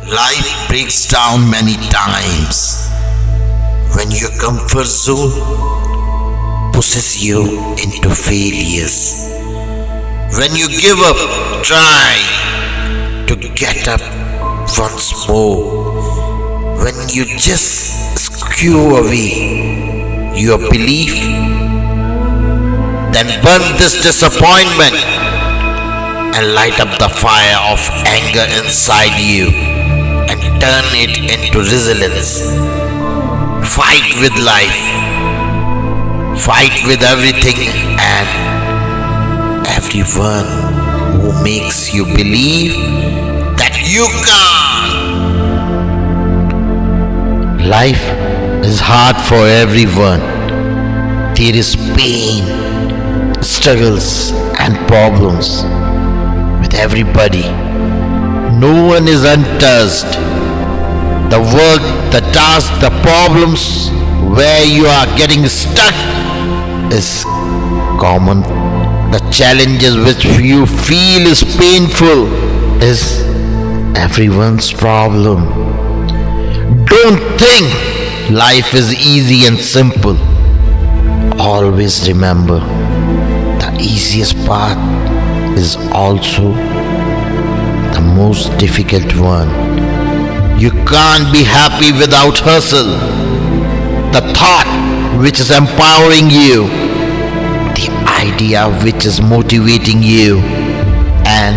Life breaks down many times when your comfort zone pushes you into failures. When you give up, try to get up once more. When you just skew away your belief, then burn this disappointment and light up the fire of anger inside you and turn it into resilience. Fight with life, fight with everything and everyone who makes you believe that you can't. Life is hard for everyone. There is pain, struggles and problems with everybody. No one is untouched. The work, the task, the problems where you are getting stuck is common. The challenges which you feel is painful is everyone's problem. Don't think life is easy and simple. Always remember, the easiest path is also the most difficult one. You can't be happy without hustle. The thought which is empowering you, the idea which is motivating you, and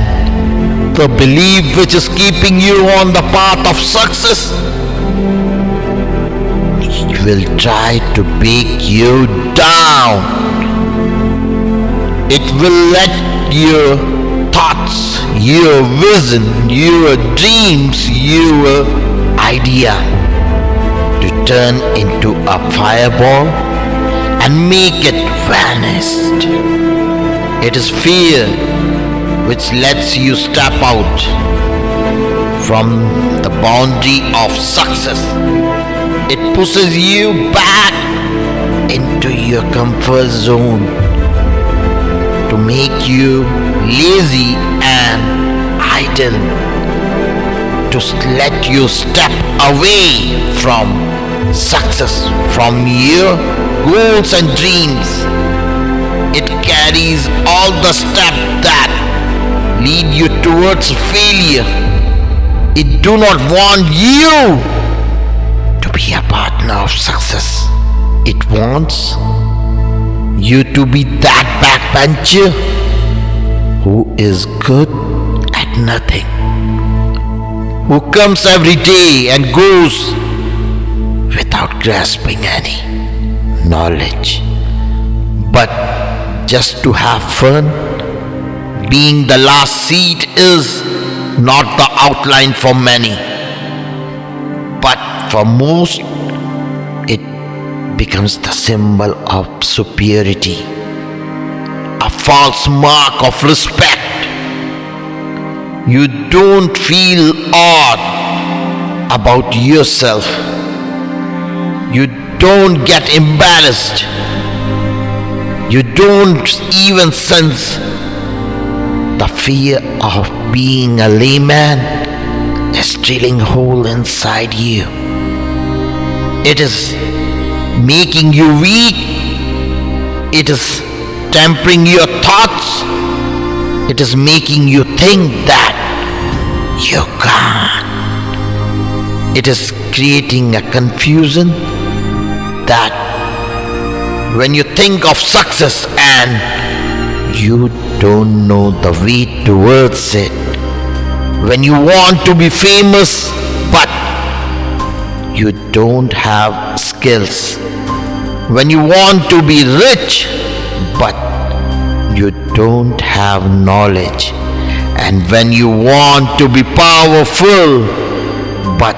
the belief which is keeping you on the path of success, it will try to break you down. It will let your thoughts, your vision, your dreams, your idea to turn into a fireball and make it vanish. It is fear which lets you step out from the boundary of success. It pushes you back into your comfort zone to make you lazy and idle, to let you step away from success, from your goals and dreams. It carries all the steps that lead you towards failure. It do not want you to be a partner of success. It wants you to be that backbencher who is good at nothing, who comes every day and goes without grasping any knowledge, but just to have fun. Being the last seat is not the outline for many, but for most it becomes the symbol of superiority, a false mark of respect. You don't feel odd about yourself. You don't get embarrassed. You don't even sense the fear of being a layman is drilling a hole inside you. It is making you weak. It is tempering your thoughts. It is making you think that you can't. It is creating a confusion that when you think of success and you don't know the way towards it, when you want to be famous but you don't have skills, when you want to be rich but you don't have knowledge, and when you want to be powerful but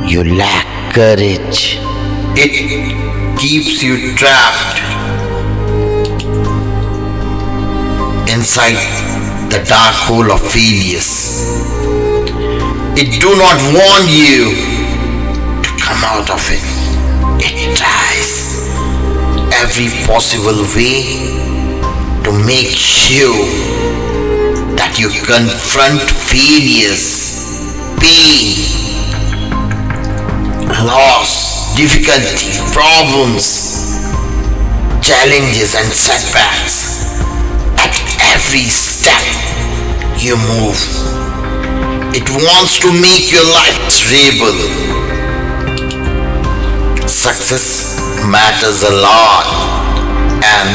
you lack courage, it keeps you trapped inside the dark hole of failures. It do not want you to come out of it. It tries every possible way to make sure that you confront failures, pain, difficulty, problems, challenges, and setbacks at every step you move. It wants to make your life miserable. Success matters a lot, and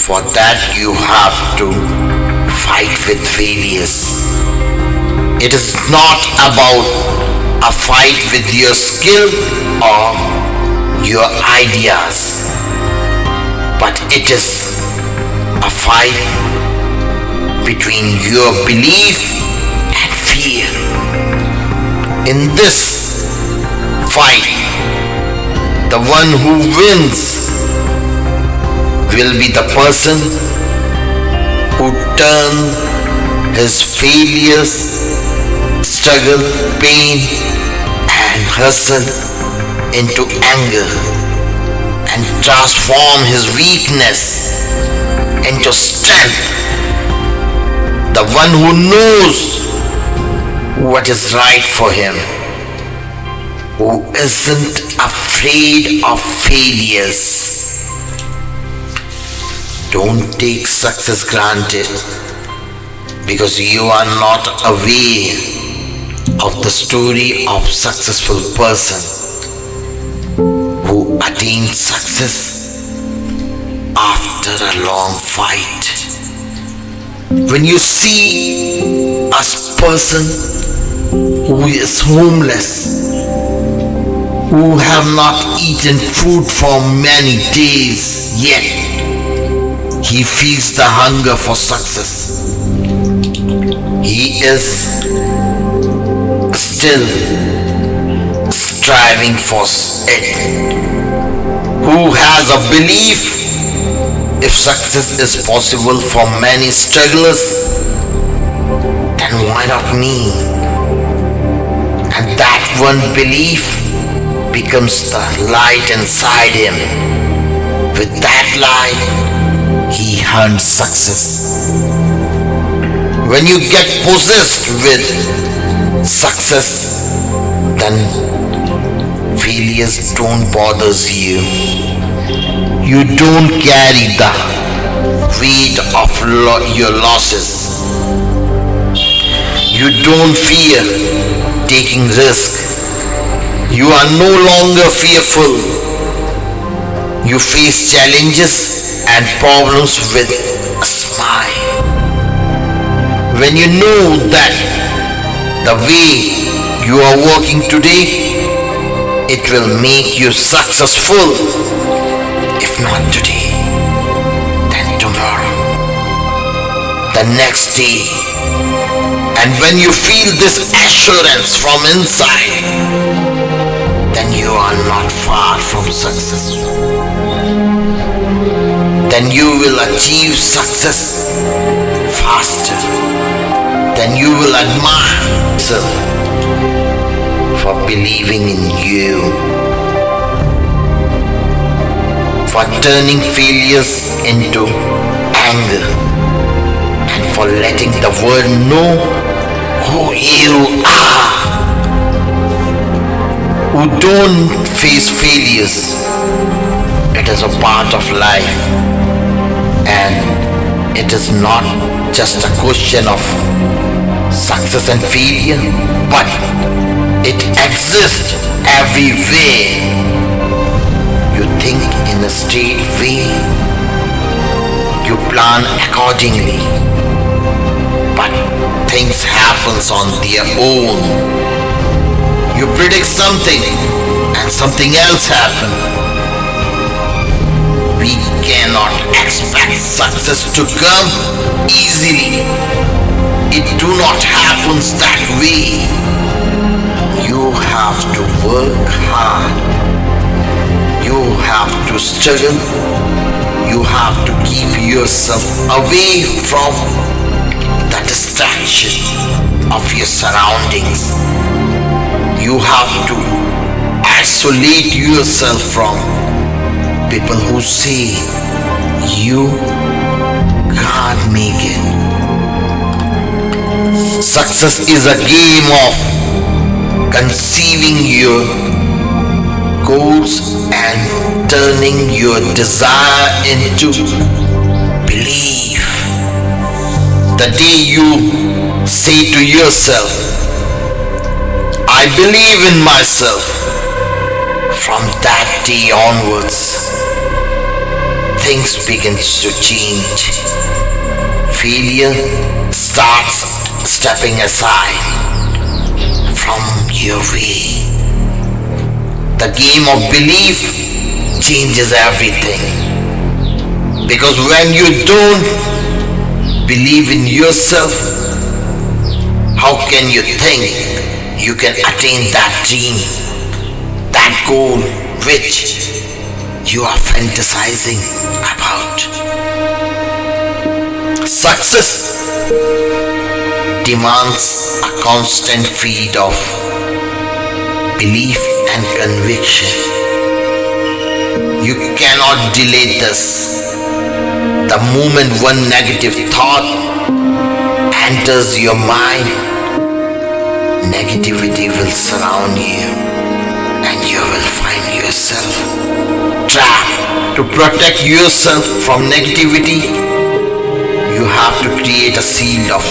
for that you have to fight with failures. It is not about a fight with your skill or your ideas, but it is a fight between your belief and fear. In this fight, the one who wins will be the person who turns his failures, struggle, pain, and hustle into anger and transform his weakness into strength. The one who knows what is right for him, who isn't afraid of failures. Don't take success granted because you are not aware of the story of successful person who attained success after a long fight. When you see a person who is homeless, who have not eaten food for many days, yet he feels the hunger for success. He is still striving for it. Who has a belief if success is possible for many strugglers, then why not me? And that one belief becomes the light inside him. With that light, he hunts success. When you get possessed with success, then failures don't bother you. You don't carry the weight of your losses. You don't fear taking risk. You are no longer fearful. You face challenges and problems with a smile. When you know that the way you are working today, it will make you successful. If not today, then tomorrow, the next day. And when you feel this assurance from inside, then you are not far from success. Then you will achieve success faster. Then you will admire yourself for believing in you, for turning failures into anger, and for letting the world know who you are. Who don't face failures. It is a part of life, and it is not just a question of success and failure, but it exists everywhere. You think in a straight way, you plan accordingly, but things happens on their own. You predict something and something else happens. We cannot expect success to come easily. It do not happen that way. You have to work hard. You have to struggle. You have to keep yourself away from the distraction of your surroundings. You have to isolate yourself from people who say you can't make it. Success is a game of conceiving your goals and turning your desire into belief. The day you say to yourself, I believe in myself, from that day onwards, things begin to change. Failure starts stepping aside from your way. The game of belief changes everything. Because when you don't believe in yourself, how can you think you can attain that dream, that goal which you are fantasizing about? Success demands a constant feed of belief and conviction. You cannot delay this. The moment one negative thought enters your mind, negativity will surround you and you will find yourself trapped. To protect yourself from negativity, you have to create a shield of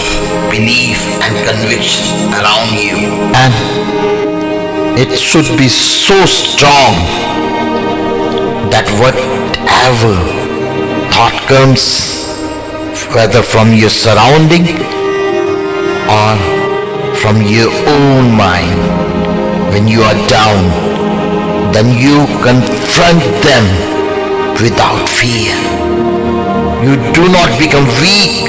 belief and conviction around you. And it should be so strong that whatever thought comes, whether from your surrounding or from your own mind, when you are down, then you confront them without fear. You do not become weak.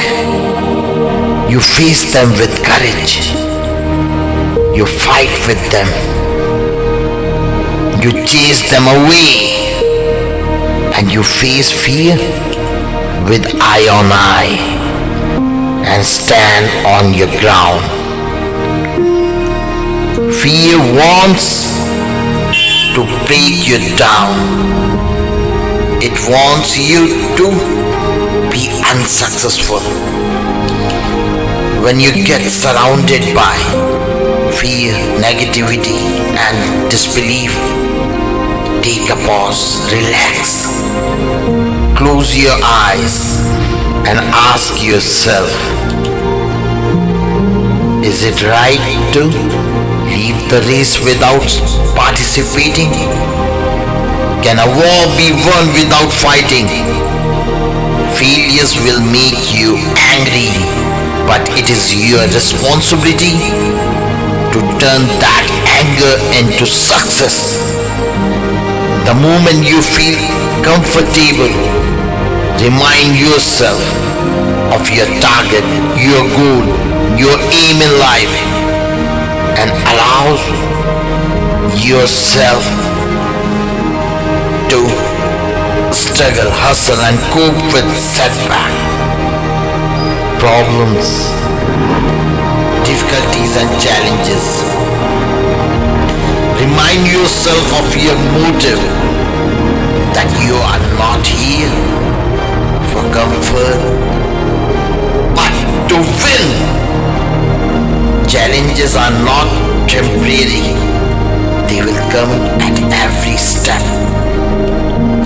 You face them with courage. You fight with them. You chase them away. And you face fear with eye on eye and stand on your ground. Fear wants to break you down. It wants you to be unsuccessful. When you get surrounded by fear, negativity and disbelief, take a pause, relax, close your eyes and ask yourself, is it right to leave the race without participating? Can a war be won without fighting? Failures will make you angry, but it is your responsibility to turn that anger into success. The moment you feel comfortable, remind yourself of your target, your goal, your aim in life, and allow yourself to struggle, hustle, and cope with setback, problems, difficulties, and challenges. Remind yourself of your motive, that you are not here for comfort, but to win. Challenges are not temporary. They will come at every step.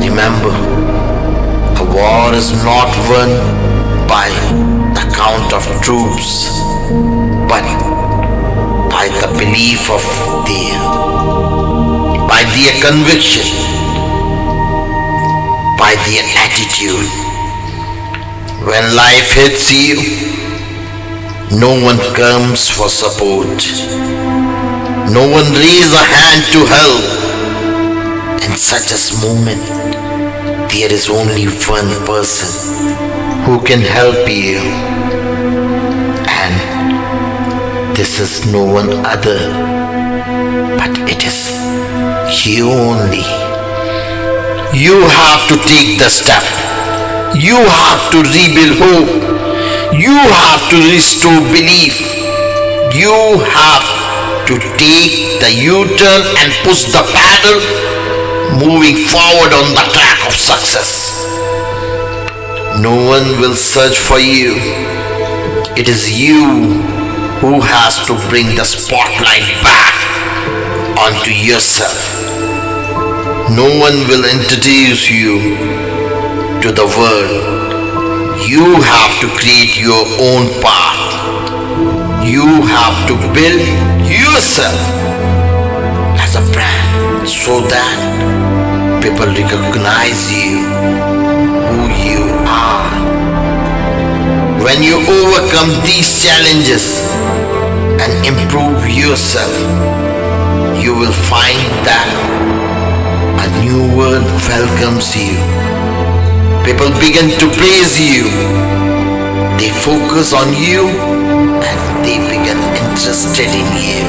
Remember, a war is not won by the count of troops, but by the belief of by their conviction, by their attitude. When life hits you, no one comes for support. No one raises a hand to help. In such a moment, there is only one person who can help you, and this is no one other, but it is you only. You have to take the step. You have to rebuild hope. You have to restore belief. You have to take the U-turn and push the pedal, moving forward on the track of success. No one will search for you. It is you who has to bring the spotlight back onto yourself. No one will introduce you to the world. You have to create your own path. You have to build yourself as a brand so that people recognize you, who you are. When you overcome these challenges and improve yourself, you will find that a new world welcomes you. People begin to praise you. They focus on you and they become interested in you.